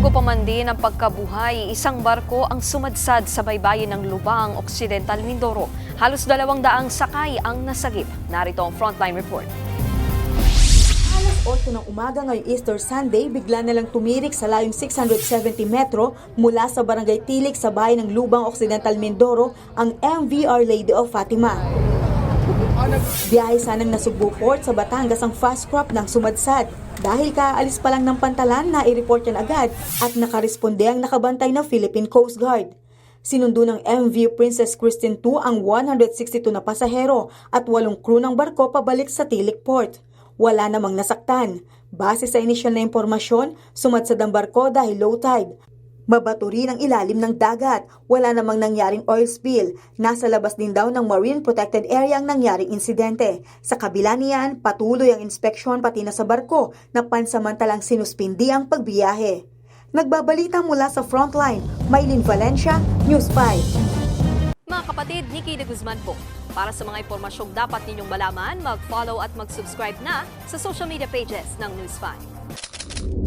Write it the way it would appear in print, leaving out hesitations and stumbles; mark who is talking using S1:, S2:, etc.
S1: Bago pa man din ang pagkabuhay, isang barko ang sumadsad sa baybayin ng Lubang, Occidental Mindoro. Halos 200 sakay ang nasagip. Narito ang Frontline Report.
S2: Alas 8 ng umaga ngayong Easter Sunday, bigla na lang tumirik sa layong 670 metro mula sa Barangay Tilik sa bayan ng Lubang, Occidental Mindoro ang MV Our Lady of Fatima. Biyahe sanang Nasugbu Port sa Batangas ang fast crop ng sumadsad. Dahil kaalis pa lang ng pantalan, na-i-report yan agad at nakaresponde ang nakabantay na Philippine Coast Guard. Sinundo ng MV Princess Christine II ang 162 na pasahero at 8 crew ng barko pabalik sa Tilik Port. Wala namang nasaktan. Base sa inisyal na impormasyon, sumadsad ang barko dahil low tide. Mabato rin ang ilalim ng dagat. Wala namang nangyaring oil spill. Nasa labas din daw ng Marine Protected Area ang nangyaring insidente. Sa kabila niyan, patuloy ang inspeksyon pati na sa barko na pansamantalang sinuspindi ang pagbiyahe. Nagbabalita mula sa Frontline, Maylin Valencia, News 5.
S1: Mga kapatid, Nikki de Guzman po. Para sa mga impormasyong dapat ninyong malaman, mag-follow at mag-subscribe na sa social media pages ng News 5.